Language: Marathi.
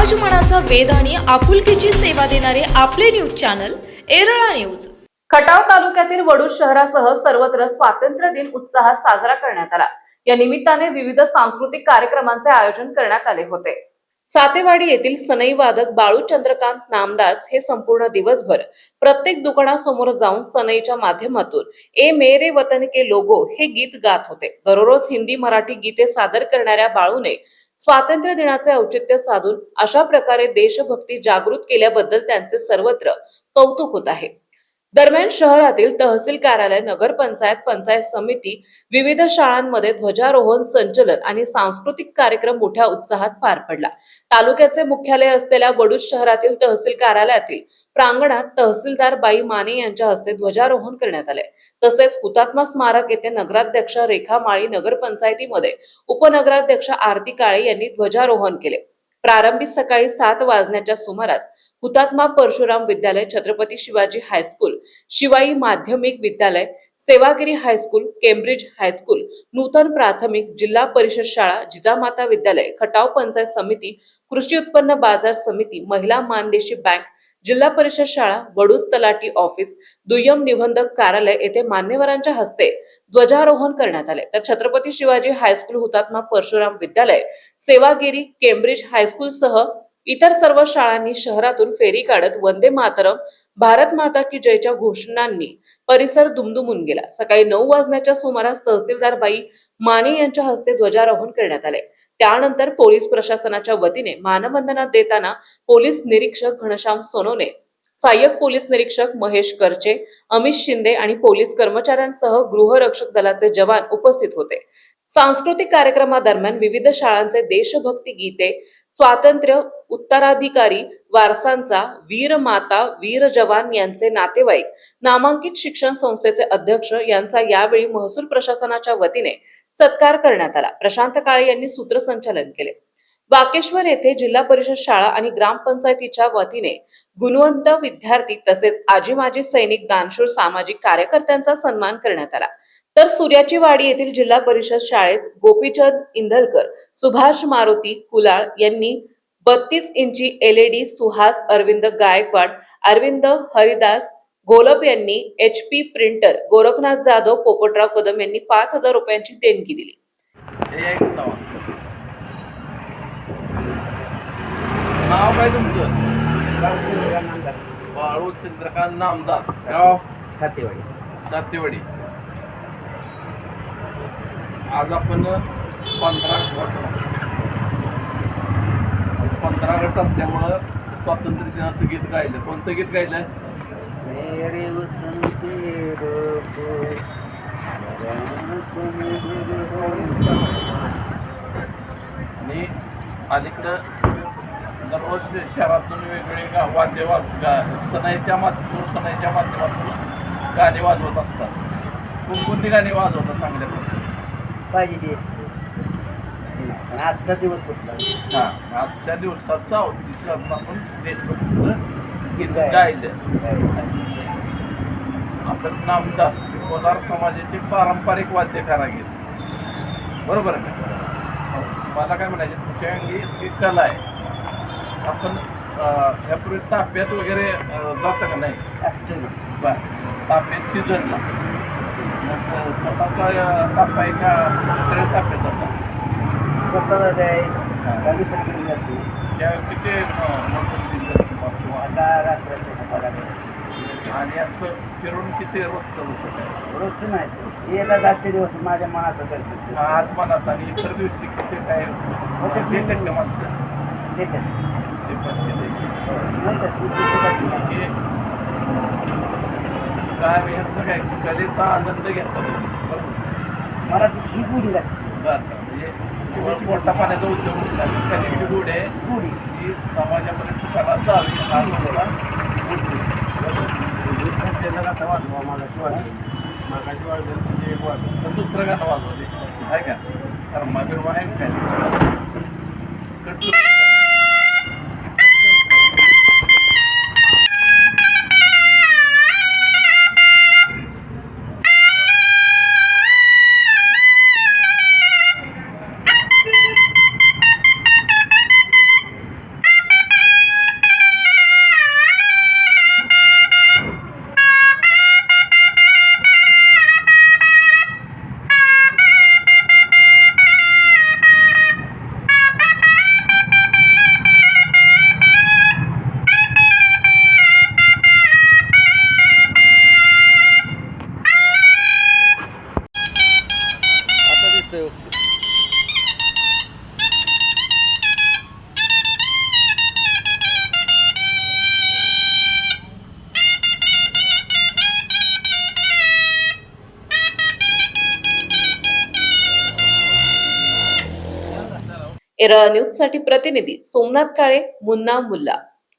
समाज मनाचा वेध आणि आपुलकीची सेवा देणारे आपले news channel Erala news. Khatav तालुक्यातील वडूज शहरासह सर्वत्र स्वातंत्र्य दिन उत्साहात साजरा करण्यात आला। या निमित्ताने विविध सांस्कृतिक कार्यक्रमांचे आयोजन करण्यात आले होते। सातेवाडी येथील सनई वादक बाळू चंद्रकांत नामदास हे संपूर्ण दिवसभर प्रत्येक दुकानासमोर जाऊन सनईच्या माध्यमातून ए मेरे वतन के लोगो हे गीत गात होते। दररोज हिंदी मराठी गीते सादर करणाऱ्या बाळूने स्वातंत्र्य दिनाचे औचित्य साधून अशा प्रकारे देशभक्ती जागृत केल्याबद्दल त्यांचे सर्वत्र कौतुक होत आहे। दरम्यान शहरातील तहसील कार्यालय, नगरपंचायत, पंचायत समिती, विविध शाळांमध्ये ध्वजारोहण, संचलन आणि सांस्कृतिक कार्यक्रम मोठ्या उत्साहात पार पडला। तालुक्याचे मुख्यालय असलेल्या वडूज शहरातील तहसील कार्यालयातील प्रांगणात तहसीलदार बाई माने यांच्या हस्ते ध्वजारोहण करण्यात आले। तसेच हुतात्मा स्मारक येथे नगराध्यक्ष रेखा माळी, नगरपंचायतीमध्ये उपनगराध्यक्ष आरती काळे यांनी ध्वजारोहण केले। प्रारंभी सकाळी 7 वाजण्याच्या सुमारास हुतात्मा परशुराम विद्यालय, छत्रपती शिवाजी हायस्कूल, शिवाई माध्यमिक विद्यालय, सेवागिरी हायस्कूल, केम्ब्रिज हायस्कूल, नूतन प्राथमिक, जिल्हा परिषद शाळा, जिजामाता विद्यालय, खटाव पंचायत समिती, कृषी उत्पन्न बाजार समिती, महिला मानदेशी बँक, जिल्हा परिषद शाळा, वडूज तलाठी ऑफिस, दुय्यम निबंधक कार्यालय येथे मान्यवरांच्या हस्ते ध्वजारोहण करण्यात आले। तर छत्रपती शिवाजी हायस्कूल, हुतात्मा परशुराम विद्यालय, सेवागिरी, केम्ब्रिज हायस्कूल सह इतर सर्व शाळांनी शहरातून फेरी काढत वंदे मातरम, भारत माता की जयच्या घोषणांनी परिसर दुमदुमून गेला। सकाळी 9 वाजण्याच्या सुमारास तहसीलदार बाई माने यांच्या हस्ते ध्वजारोहण करण्यात आले। त्यानंतर पोलीस प्रशासनाच्या वतीने मानवंदना देताना पोलीस निरीक्षक घनश्याम सोनवणे, सहाय्यक पोलीस निरीक्षक महेश करचे, अमित शिंदे आणि पोलीस कर्मचाऱ्यांसह गृहरक्षक दलाचे जवान उपस्थित होते। सांस्कृतिक कार्यक्रमादरम्यान विविध शाळांचे देशभक्ती गीते, स्वातंत्र्य उत्तराधिकारी वारसांचा, वीर माता, वीर जवान यांचे नातेवाईक, नामांकित शिक्षण संस्थेचे अध्यक्ष यांचा यावेळी महसूल प्रशासनाच्या वतीने सत्कार करण्यात आला। प्रशांत काळे यांनी सूत्रसंचालन केले। वाकेश्वर येथे जिल्हा परिषद शाळा आणि ग्रामपंचायतीच्या वतीने गुणवंत विद्यार्थी तसेच आजी माजी सैनिक, दानशूर सामाजिक कार्यकर्त्यांचा सन्मान करण्यात आला। तर सूर्याची वाडी येथील जिल्हा परिषद शाळेस गोपीचंद इंधलकर, सुभाष मारुती कुलाळ यांनी 32 इंची LED सुहास अरविंद गायकवाड, अरविंद हरिदास गोलप यांनी HP प्रिंटर, गोरखनाथ जाधव, पोपटराव कदम यांनी 5000 रुपयांची देणगी दिली। नाव काय तुमचं? बाळू चंद्रकांत नामदास, गाव सातेवाडी। आज आपण 15 ऑगस्ट असल्यामुळं स्वातंत्र्य दिनाचं गीत गायलं। कोणतं गीत गायलं? मेरे वतन के लोगो, आणि अलीकडं दररोज शहरातून वेगवेगळे वाद्य सणाईच्या माध्यमातून गाणी वाजवत असतात। कोणकोणती गाणी वाजवतात चांगल्या प्रकारे? पाहिजे आजचा दिवस कुठला? हां, आजच्या दिवसाचा आपण देशभक्तीचं गीत गायलं। आपलं नामदास कोलार समाजाचे पारंपरिक वाद्यकार आहेत, बरोबर आहे का? मला काय म्हणायचे, तुमच्या अंगी ही कला आहे। आपण यापूर्वी ताप्यात वगैरे जातं का नाही? बरं, ताप्यात सीझनला मग स्वतःचा तापा आहे का दुसऱ्या ताप्यात जातात? त्या किती आणि असं फिरून किती रोज चालू शकतो? रोजच नाही, एका आजचे दिवस माझ्या मनाचं करतो। आज मनाचा आणि इतर दिवशी किती काय देतात का माणसं? देतात काय ह्याचं काय कलेचा आनंद घेतात, मला ती ही गुढी लागते। म्हणजे केवळ पोटा पाण्याचा उद्योग नाही, कलेची गुढ आहे गुढी ही समाजापर्यंत कला जावी हा थोडा वाजवा मला मागाची वाजवेल म्हणजे एक वाजव तर दुसरं गाणं वाजवा देशभक्ती आहे का? कारण मागीर आहे काय केरळ न्यूज साठी प्रतिनिधी सोमनाथ काळे, मुन्ना मुल्ला.